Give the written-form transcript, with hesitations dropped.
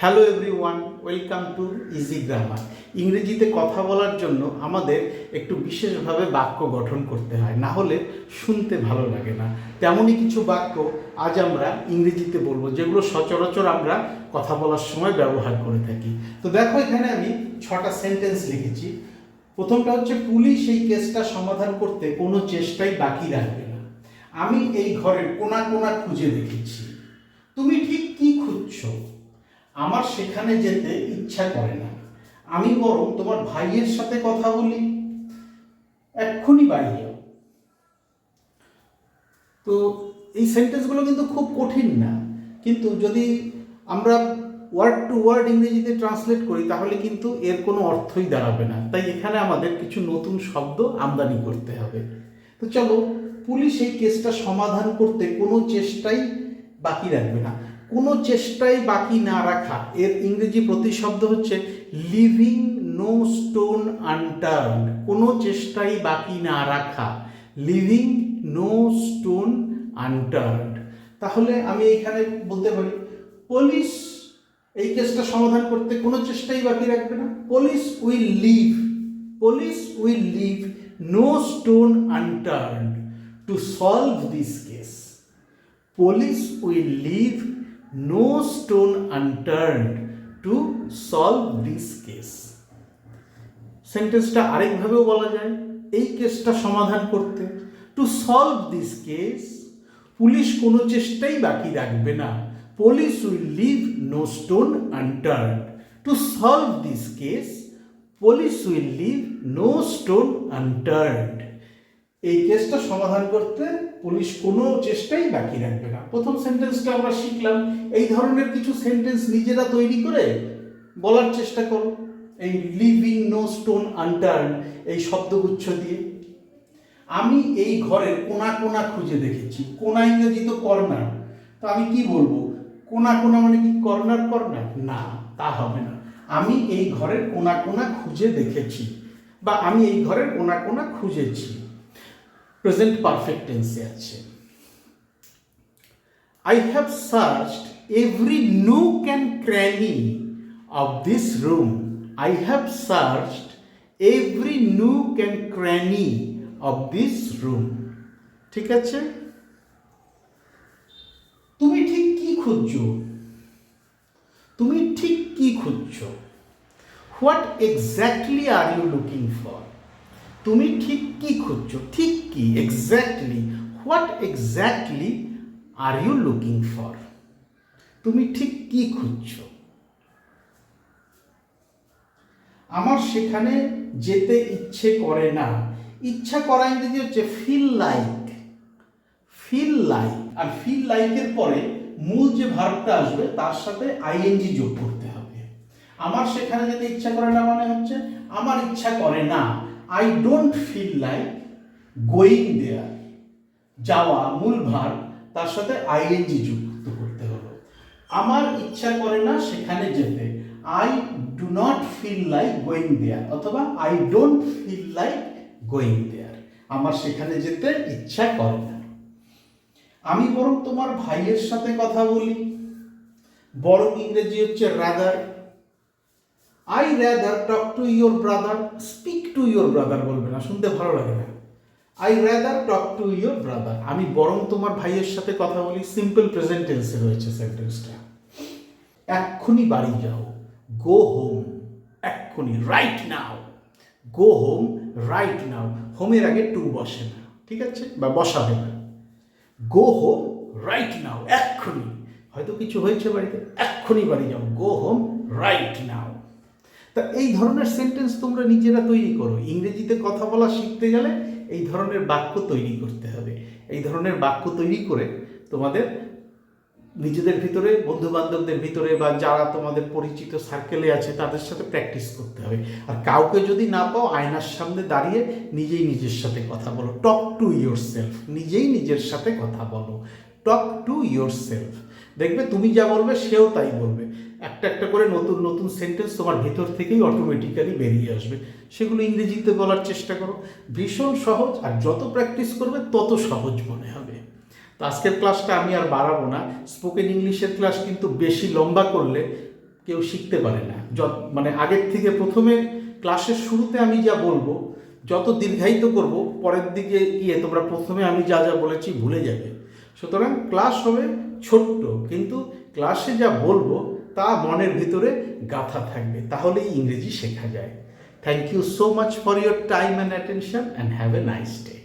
Hello everyone, welcome to easy grammar. ইংরেজিতে কথা বলার জন্য আমাদের একটু বিশেষভাবে বাক্য গঠন করতে হয়, না হলে শুনতে ভালো লাগে না। তেমনই কিছু বাক্য আজ আমরা ইংরেজিতে বলবো, যেগুলো সচরাচর আমরা কথা বলার সময় ব্যবহার করে থাকি। তো দেখো, এখানে আমি 6টা সেন্টেন্স লিখেছি। প্রথমটা হচ্ছে, পুলিশ এই কেসটা সমাধান করতে কোনো চেষ্টাই বাকি রাখবে না। আমি এই ঘরের কোনা কোনা খুঁজে দেখেছি। তুমি ঠিক কি খুঁজছো? আমার সেখানে যেতে ইচ্ছা করে না। আমি বরং তোমার ভাইয়ের সাথে কথা বলি। এক্ষুনি বাড়ি যাও। তো এই সেন্টেন্সগুলো কিন্তু খুব কঠিন না, কিন্তু যদি আমরা ওয়ার্ড টু ওয়ার্ড ইংরেজিতে ট্রান্সলেট করি তাহলে কিন্তু এর কোনো অর্থই দাঁড়াবে না। তাই এখানে আমাদের কিছু নতুন শব্দ আমদানি করতে হবে। তো চলো, পুলিশ এই কেসটা সমাধান করতে কোনো চেষ্টাই বাকি রাখবে না। কোনো চেষ্টাই বাকি না রাখা, এর ইংরেজি প্রতিশব্দ হচ্ছে লিভিং নো স্টোন আনটার্নড। কোনো চেষ্টাই বাকি না রাখা, লিভিং নো স্টোন আনটার্নড। তাহলে আমি এখানে বলতে পারি, পুলিশ এই কেসটা সমাধান করতে কোনো চেষ্টাই বাকি রাখবে না। Police will leave no stone unturned to solve this case. Police will leave no stone unturned to solve this case. সেন্টেন্সটা আরেকভাবেও বলা যায়, এই কেসটা সমাধান করতে, to solve this case, police কোনো চেষ্টাই বাকি রাখবে না। Police will leave no stone unturned to solve this case. Police will leave no stone unturned. এই কেসটা সমাধান করতে পুলিশ কোনো চেষ্টাই বাকি রাখবে না। প্রথম সেন্টেন্সটা আমরা শিখলাম। এই ধরনের কিছু সেন্টেন্স নিজেরা তৈরি করে বলার চেষ্টা করো, এই লিভিং নো স্টোন আনটার্ন এই শব্দগুচ্ছ দিয়ে। আমি এই ঘরের কোনা কোনা খুঁজে দেখেছি। কোনা ইংরেজি তো কর্নার। তো আমি কি বলবো? কোনা কোনা মানে কি কর্নার কর্নার? না, তা হবে না। আমি এই ঘরের কোনা কোনা খুঁজে দেখেছি, বা আমি এই ঘরের কোনা কোনা খুঁজেছি। প্রেজেন্ট পারফেক্ট টেন্সে আছে। I have searched every nook and cranny of this room. I have searched every nook and cranny of this room. ঠিক আছে? তুমি ঠিক কি খুঁজছো? তুমি ঠিক কি খুঁজছো? What exactly are you looking for? তুমি ঠিক কি খুঁজছো? ঠিক কি, exactly. What exactly are you looking for? তুমি ঠিক কি খুঁজছো? আমার সেখানে যেতে ইচ্ছে করে না। ইচ্ছা করা ইংরেজি হচ্ছে ফিল লাইক। ফিল লাইক, আর ফিল লাইকের পরে মূল যে ভার্বটা আসবে তার সাথে আইএনজি যোগ করতে হবে। আমার সেখানে যেতে ইচ্ছা করে না মানে হচ্ছে আমার ইচ্ছা করে না। I don't feel like going there. যাওয়া মূল ভার্ব, তার সাথে আইএনজি যুক্ত করতে হলো। আমার ইচ্ছা করে না সেখানে যেতে, I do not feel like going there, অথবা I don't feel like going there. আমার সেখানে যেতে ইচ্ছা করে না। আমি বরং তোমার ভাইয়ের সাথে কথা বলি। বরং ইংরেজি হচ্ছে rather. I rather talk to your brother. Speak to your brother বলবে না, শুনতে ভালো লাগে না। I rather talk to your brother. আমি বরং তোমার ভাইয়ের সাথে কথা বলি। সিম্পল প্রেজেন্ট টেন্সে রয়েছে সেন্টেন্সটা। এক্ষুনি বাড়ি যাও। Go home. এক্ষুনি, right now. Go home, right now. হোমের আগে টু বসে না, ঠিক আছে, বা বসাবে না। গো হোম, রাইট নাও। এক্ষুনি, হয়তো কিছু হয়েছে বাড়িতে, এক্ষুনি বাড়ি যাও। গো হোম, রাইট নাও। তা এই ধরনের সেন্টেন্স তোমরা নিজেরা তৈরি করো। ইংরেজিতে কথা বলা শিখতে গেলে এই ধরনের বাক্য তৈরি করতে হবে। এই ধরনের বাক্য তৈরি করে তোমাদের নিজেদের ভিতরে, বন্ধু বান্ধবদের ভিতরে, বা যারা তোমাদের পরিচিত সার্কেলে আছে তাদের সাথে প্র্যাকটিস করতে হবে। আর কাউকে যদি না পাও, আয়নার সামনে দাঁড়িয়ে নিজেই নিজের সাথে কথা বলো। Talk to your self. নিজেই নিজের সাথে কথা বলো। Talk to your self. দেখবে তুমি যা বলবে সেও তাই বলবে। একটা একটা করে নতুন নতুন সেন্টেন্স তোমার ভিতর থেকেই অটোমেটিক্যালি বেরিয়ে আসবে। সেগুলো ইংরেজিতে বলার চেষ্টা করো। ভীষণ সহজ, আর যত প্র্যাকটিস করবে তত সহজ মনে হবে। তো আজকের ক্লাসটা আমি আর বাড়াবো না। স্পোকেন ইংলিশের ক্লাস কিন্তু বেশি লম্বা করলে কেউ শিখতে পারে না। মানে আগের থেকে প্রথমে ক্লাসের শুরুতে আমি যা বলবো যত দীর্ঘায়িত করব পরের দিকে গিয়ে তোমরা প্রথমে আমি যা যা বলেছি ভুলে যাবে। সুতরাং ক্লাস হবে ছোট্ট, কিন্তু ক্লাসে যা বলবো তা মনের ভিতরে গাঁথা থাকবে, তাহলেই ইংরেজি শেখা যায়। Thank you so much for your time and attention and have a nice day.